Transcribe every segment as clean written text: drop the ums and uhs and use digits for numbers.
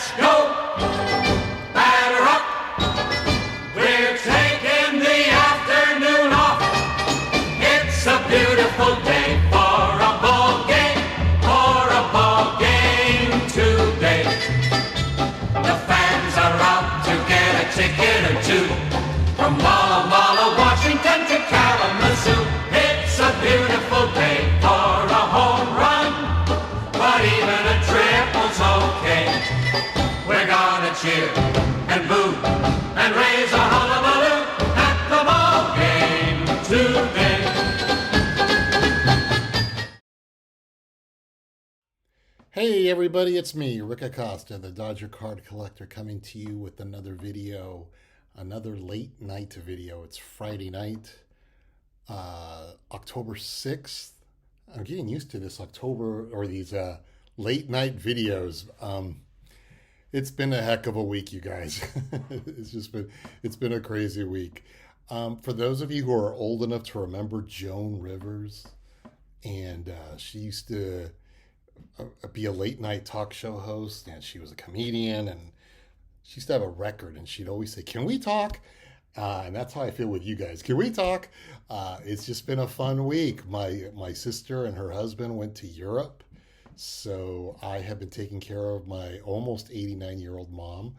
Let's go! Batter up! We're taking the afternoon off. It's a beautiful day for a ball game, today. The fans are out to get a ticket or two. From Walla Walla, Washington to Kalamazoo. It's a beautiful day for a home run, but even a triple's okay. We're gonna cheer and boo and raise a hullabaloo at the ball game today. Hey everybody, it's me, Rick Acosta, the Dodger card collector, coming to you with another video, another late night video. It's Friday night, October 6th. I'm getting used to this October, or these late night videos. It's been a heck of a week, you guys. It's been a crazy week. For those of you who are old enough to remember Joan Rivers, and she used to be a late night talk show host, and she was a comedian, and she used to have a record, and she'd always say, "Can we talk?" And that's how I feel with you guys. Can we talk? It's just been a fun week. My sister and her husband went to Europe, so I have been taking care of my almost 89-year-old mom.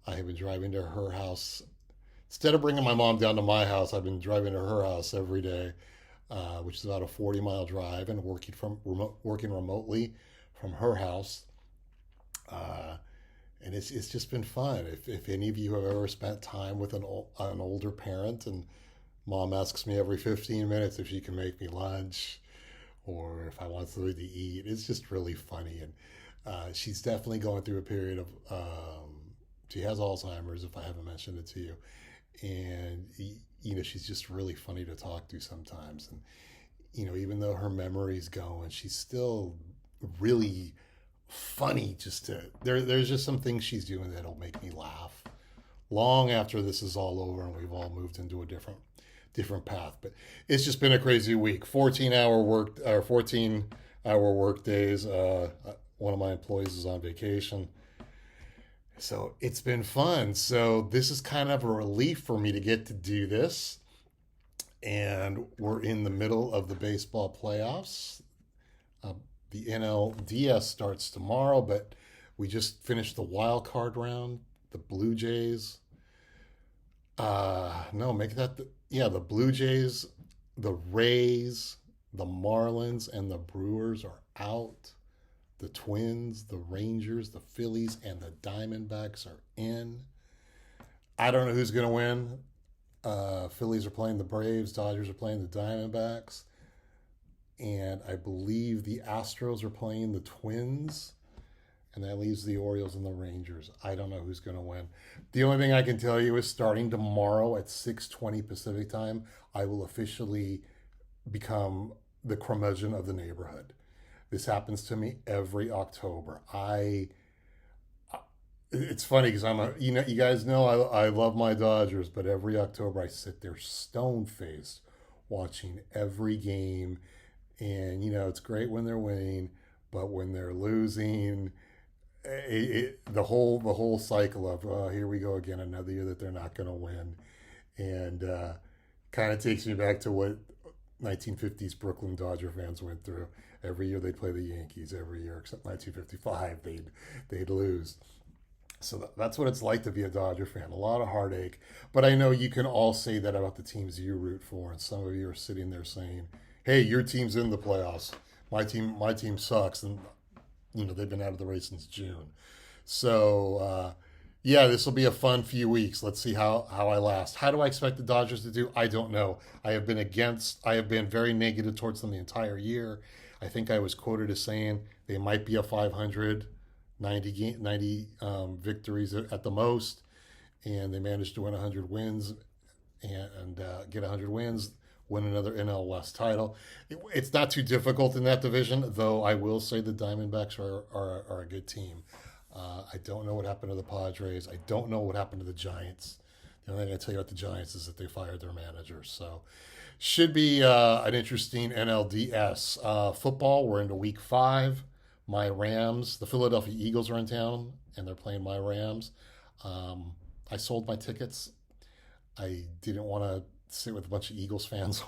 I have been driving to her house. Instead of bringing my mom down to my house, I've been driving to her house every day, which is about a 40-mile drive, and working remotely from her house. And it's just been fun. If any of you have ever spent time with an older parent, and mom asks me every 15 minutes if she can make me lunch or if I want something to eat, it's just really funny. And she's definitely going through a period of, she has Alzheimer's, if I haven't mentioned it to you. And, she's just really funny to talk to sometimes. And, even though her memory's going, she's still really funny. There's just some things she's doing that'll make me laugh long after this is all over and we've all moved into a different path. But it's just been a crazy week. 14-hour work days. One of my employees is on vacation, so it's been fun. So this is kind of a relief for me to get to do this. And we're in the middle of the baseball playoffs. The NLDS starts tomorrow, but we just finished the wild card round. The Blue Jays. The Blue Jays, the Rays, the Marlins, and the Brewers are out. The Twins, the Rangers, the Phillies, and the Diamondbacks are in. I don't know who's going to win. Phillies are playing the Braves. Dodgers are playing the Diamondbacks. And I believe the Astros are playing the Twins. And that leaves the Orioles and the Rangers. I don't know who's going to win. The only thing I can tell you is starting tomorrow at 6:20 Pacific time, I will officially become the curmudgeon of the neighborhood. This happens to me every October. It's funny because you guys know I love my Dodgers, but every October I sit there stone-faced watching every game. And, it's great when they're winning, but when they're losing, the whole cycle of, here we go again, another year that they're not going to win. And kind of takes me back to what 1950s Brooklyn Dodger fans went through. Every year they'd play the Yankees, every year except 1955 they'd lose. So that's what it's like to be a Dodger fan. A lot of heartache. But I know you can all say that about the teams you root for. And some of you are sitting there saying, hey, your team's in the playoffs. My team sucks. And, they've been out of the race since June. So, this will be a fun few weeks. Let's see how I last. How do I expect the Dodgers to do? I don't know. I have been very negative towards them the entire year. I think I was quoted as saying they might be a 500, 90 victories at the most, and they managed to win 100 wins and get 100 wins, win another NL West title. It's not too difficult in that division, though I will say the Diamondbacks are a good team. I don't know what happened to the Padres. I don't know what happened to the Giants. The only thing I tell you about the Giants is that they fired their manager. So should be an interesting NLDS. Football, we're into week 5. my Rams, the Philadelphia Eagles are in town and they're playing my Rams. I sold my tickets. I didn't want to sit with a bunch of Eagles fans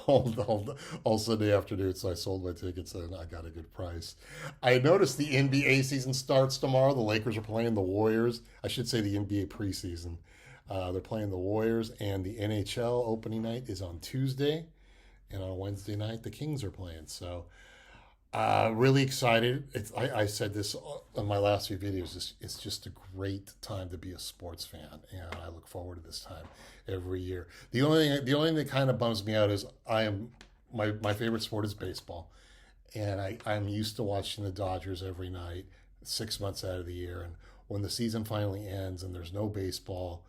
all Sunday afternoon, so I sold my tickets and I got a good price. I noticed the NBA season starts tomorrow. The Lakers are playing the Warriors. I should say the NBA preseason. They're playing the Warriors, and the NHL opening night is on Tuesday, and on Wednesday night the Kings are playing. So really excited. I said this on my last few videos. It's just a great time to be a sports fan, and I look forward to this time every year. The only thing that kind of bums me out is my favorite sport is baseball, and I'm used to watching the Dodgers every night, 6 months out of the year. And when the season finally ends and there's no baseball,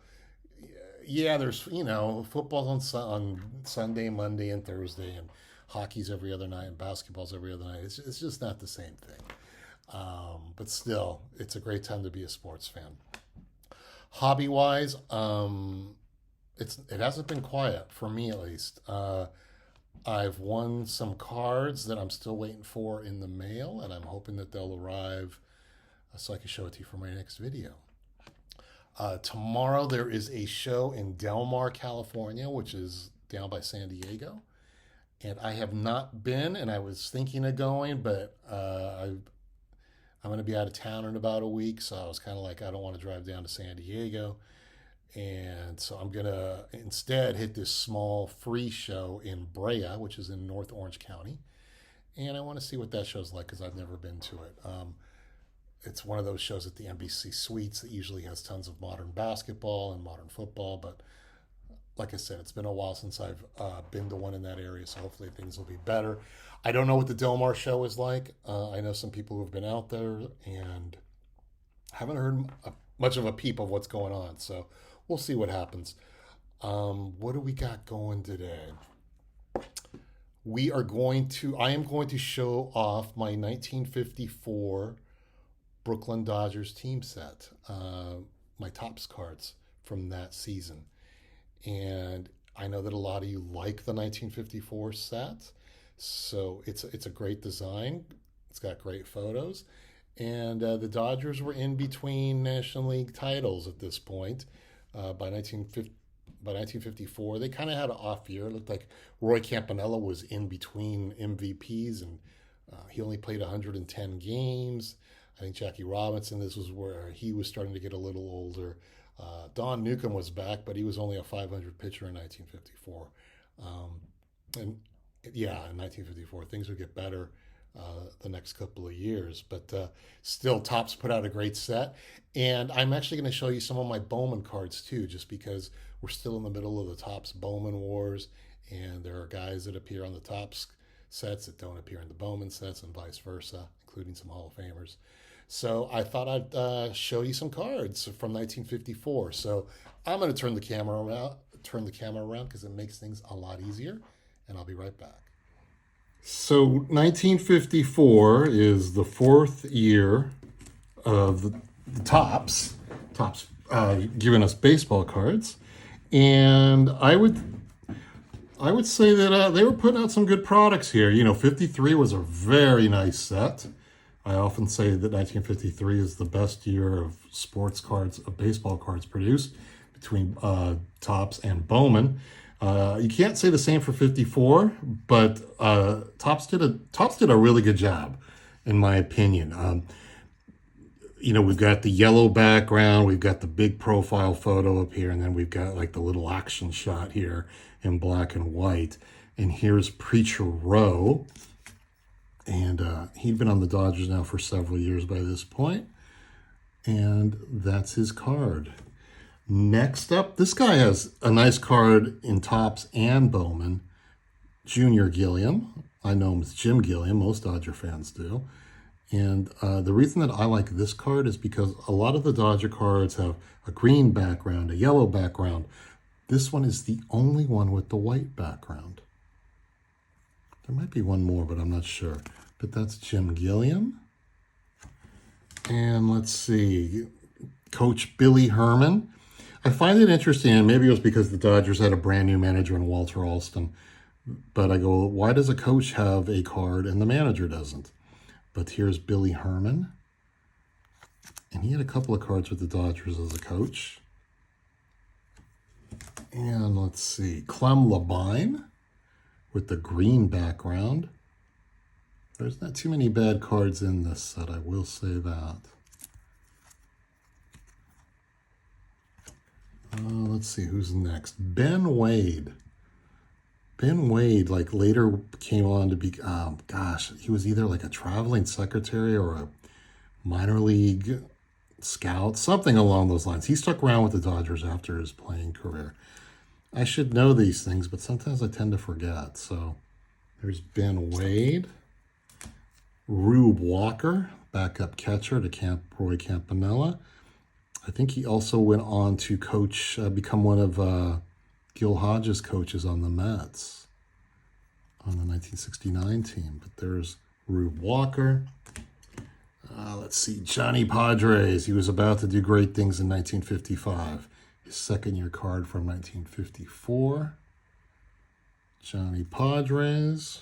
yeah, there's football's on Sunday, Monday, and Thursday, and hockey's every other night, and basketball's every other night. It's just not the same thing. But still, it's a great time to be a sports fan. Hobby wise, it hasn't been quiet for me, at least. I've won some cards that I'm still waiting for in the mail, and I'm hoping that they'll arrive so I can show it to you for my next video. Tomorrow there is a show in Del Mar, California, which is down by San Diego. And I have not been, and I was thinking of going, but I'm going to be out of town in about a week, so I was kind of like, I don't want to drive down to San Diego. And so I'm going to instead hit this small free show in Brea, which is in North Orange County. And I want to see what that show's like because I've never been to it. It's one of those shows at the NBC Suites that usually has tons of modern basketball and modern football, but like I said, it's been a while since I've been to one in that area, so hopefully things will be better. I don't know what the Del Mar show is like. I know some people who have been out there and haven't heard much of a peep of what's going on, so we'll see what happens. What do we got going today? I am going to show off my 1954 Brooklyn Dodgers team set, my Topps cards from that season. And I know that a lot of you like the 1954 set, so it's a great design. It's got great photos, and the Dodgers were in between National League titles at this point. By 1954, they kind of had an off year. It looked like Roy Campanella was in between MVPs, and he only played 110 games. I think Jackie Robinson, this was where he was starting to get a little older. Don Newcomb was back, but he was only a 500 pitcher in 1954. And yeah, in 1954, things would get better the next couple of years. But still, Topps put out a great set. And I'm actually going to show you some of my Bowman cards, too, just because we're still in the middle of the Topps Bowman Wars. And there are guys that appear on the Topps sets that don't appear in the Bowman sets and vice versa, including some Hall of Famers. So I thought I'd show you some cards from 1954. So I'm going to turn the camera around because it makes things a lot easier, and I'll be right back. So 1954 is the fourth year of the Topps giving us baseball cards, and I would say that they were putting out some good products here. 53 was a very nice set. I often say that 1953 is the best year of sports cards, of baseball cards produced between Topps and Bowman. You can't say the same for 54, but Topps did a really good job, in my opinion. We've got the yellow background, we've got the big profile photo up here, and then we've got like the little action shot here in black and white. And here's Preacher Rowe. And he'd been on the Dodgers now for several years by this point. And that's his card. Next up, this guy has a nice card in Topps and Bowman. Junior Gilliam. I know him as Jim Gilliam. Most Dodger fans do. And the reason that I like this card is because a lot of the Dodger cards have a green background, a yellow background. This one is the only one with the white background. There might be one more, but I'm not sure. But that's Jim Gilliam. And let's see, Coach Billy Herman. I find it interesting, and maybe it was because the Dodgers had a brand new manager in Walter Alston. But I go, why does a coach have a card and the manager doesn't? But here's Billy Herman. And he had a couple of cards with the Dodgers as a coach. And let's see, Clem Labine with the green background. There's not too many bad cards in this set, I will say that. Let's see, who's next? Ben Wade. Ben Wade, like, later came on to be, gosh, he was either like a traveling secretary or a minor league scout, something along those lines. He stuck around with the Dodgers after his playing career. I should know these things, but sometimes I tend to forget. So there's Ben Wade. Rube Walker, backup catcher to Roy Campanella. I think he also went on to coach, become one of Gil Hodges' coaches on the Mets on the 1969 team. But there's Rube Walker. Let's see, Johnny Padres. He was about to do great things in 1955. His second-year card from 1954. Johnny Padres.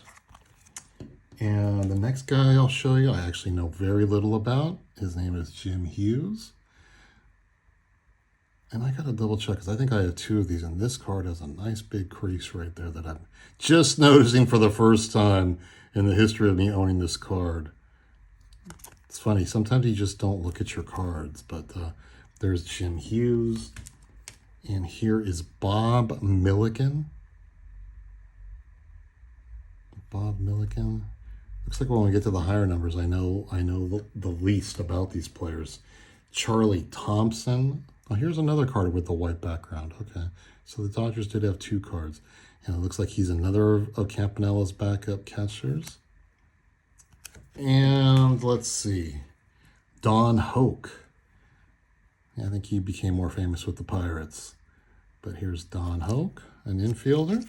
And the next guy I'll show you, I actually know very little about. His name is Jim Hughes. And I got to double check because I think I have two of these. And this card has a nice big crease right there that I'm just noticing for the first time in the history of me owning this card. It's funny. Sometimes you just don't look at your cards. But there's Jim Hughes. And here is Bob Milligan. Bob Milligan. Looks like when we get to the higher numbers, I know the least about these players. Charlie Thompson. Oh, here's another card with the white background. Okay, so the Dodgers did have two cards. And it looks like he's another of Campanella's backup catchers. And let's see. Don Hoke. Yeah, I think he became more famous with the Pirates. But here's Don Hoke, an infielder.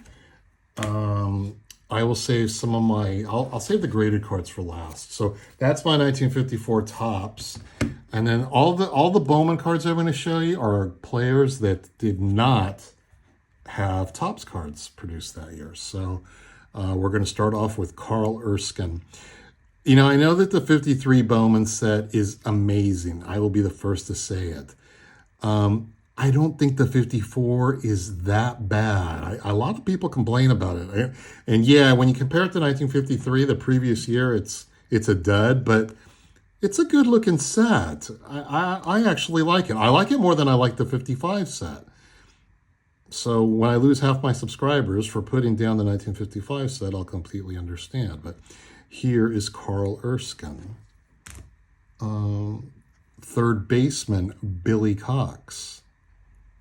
I will save some of my, I'll save the graded cards for last. So that's my 1954 Topps. And then all the Bowman cards I'm going to show you are players that did not have Topps cards produced that year. So we're going to start off with Carl Erskine. You know, I know that the 53 Bowman set is amazing. I will be the first to say it. I don't think the 54 is that bad. A lot of people complain about it. And yeah, when you compare it to 1953, the previous year, it's a dud, but it's a good looking set. I actually like it. I like it more than I like the 55 set. So when I lose half my subscribers for putting down the 1955 set, I'll completely understand. But here is Carl Erskine. Third baseman, Billy Cox.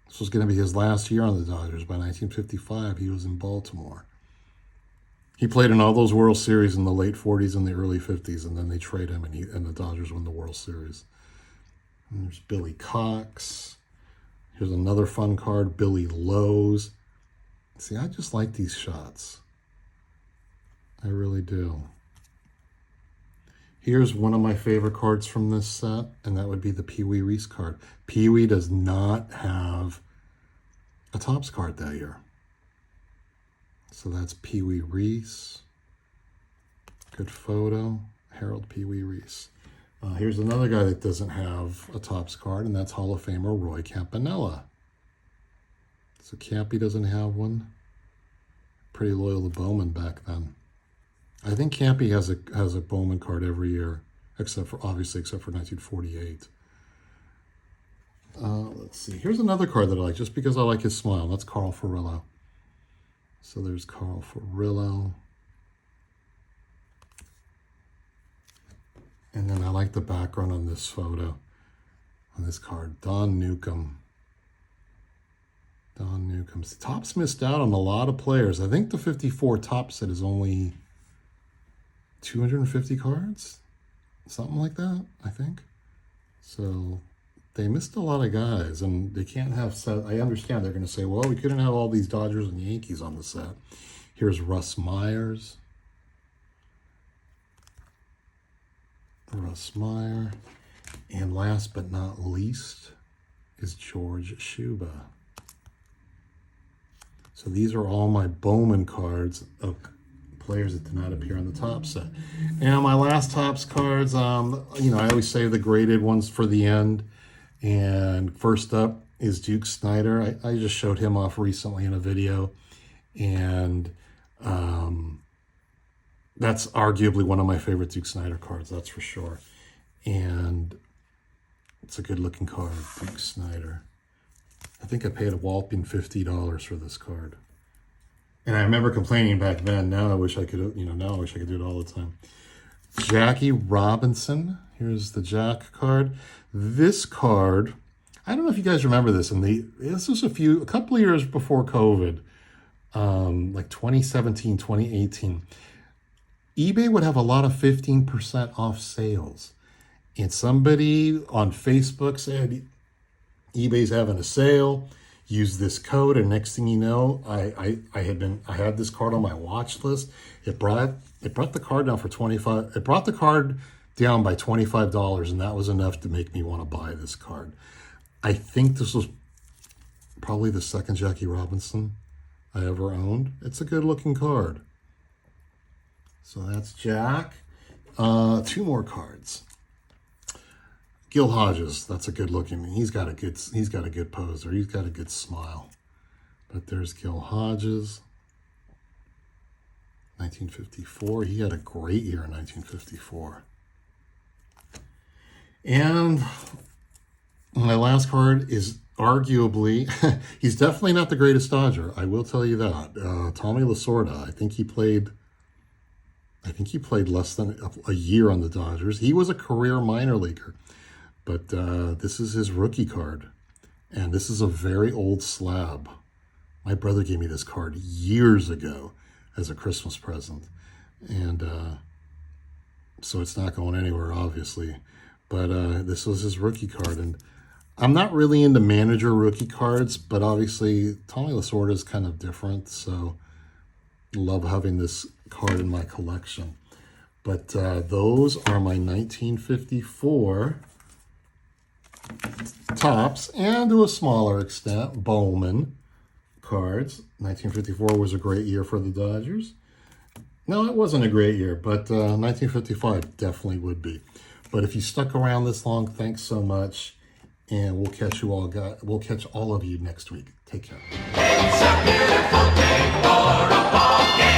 This was going to be his last year on the Dodgers. By 1955, he was in Baltimore. He played in all those World Series in the late 40s and the early 50s, and then they trade him, and the Dodgers win the World Series. And there's Billy Cox. Here's another fun card, Billy Lowe's. See, I just like these shots. I really do. Here's one of my favorite cards from this set, and that would be the Pee Wee Reese card. Pee Wee does not have a Topps card that year. So that's Pee Wee Reese. Good photo. Harold Pee Wee Reese. Here's another guy that doesn't have a Topps card, and that's Hall of Famer Roy Campanella. So Campy doesn't have one. Pretty loyal to Bowman back then. I think Campy has a Bowman card every year, except for 1948. Let's see. Here's another card that I like, just because I like his smile. That's Carl Furillo. So there's Carl Furillo. And then I like the background on this photo, on this card. Don Newcomb. Don Newcomb. Topps missed out on a lot of players. I think the 54 Topps set is only 250 cards, something like that, I think. So they missed a lot of guys, and they can't have set. I understand they're going to say, well, we couldn't have all these Dodgers and Yankees on the set. Here's Russ Myers. Russ Meyer. And last but not least is George Shuba. So these are all my Bowman cards of players that did not appear on the Topps set. And my last Topps cards, I always save the graded ones for the end. And first up is Duke Snider. I just showed him off recently in a video. And that's arguably one of my favorite Duke Snider cards, that's for sure. And it's a good looking card, Duke Snider. I think I paid a whopping $50 for this card. And I remember complaining back then. Now I wish I could, now I wish I could do it all the time. Jackie Robinson. Here's the Jack card. This card, I don't know if you guys remember this. This was a couple of years before COVID, like 2017, 2018. eBay would have a lot of 15% off sales. And somebody on Facebook said, eBay's having a sale, use this code, and next thing you know, I had this card on my watch list. It brought the card down for $25. It brought the card down by $25, and that was enough to make me want to buy this card. I think this was probably the second Jackie Robinson I ever owned. It's a good looking card. So that's Jack. Two more cards. Gil Hodges, that's a good looking. He's got a good pose, or he's got a good smile. But there's Gil Hodges, 1954. He had a great year in 1954. And my last card is arguably, he's definitely not the greatest Dodger. I will tell you that. Tommy Lasorda. I think he played less than a year on the Dodgers. He was a career minor leaguer. But this is his rookie card. And this is a very old slab. My brother gave me this card years ago as a Christmas present. And so it's not going anywhere, obviously. But this was his rookie card. And I'm not really into manager rookie cards, but obviously Tommy Lasorda is kind of different. So love having this card in my collection. But those are my 1954 Topps, and to a smaller extent, Bowman cards. 1954 was a great year for the Dodgers. No, it wasn't a great year, but 1955 definitely would be. But if you stuck around this long, thanks so much, and we'll catch all of you next week. Take care. It's a beautiful day for a ball game.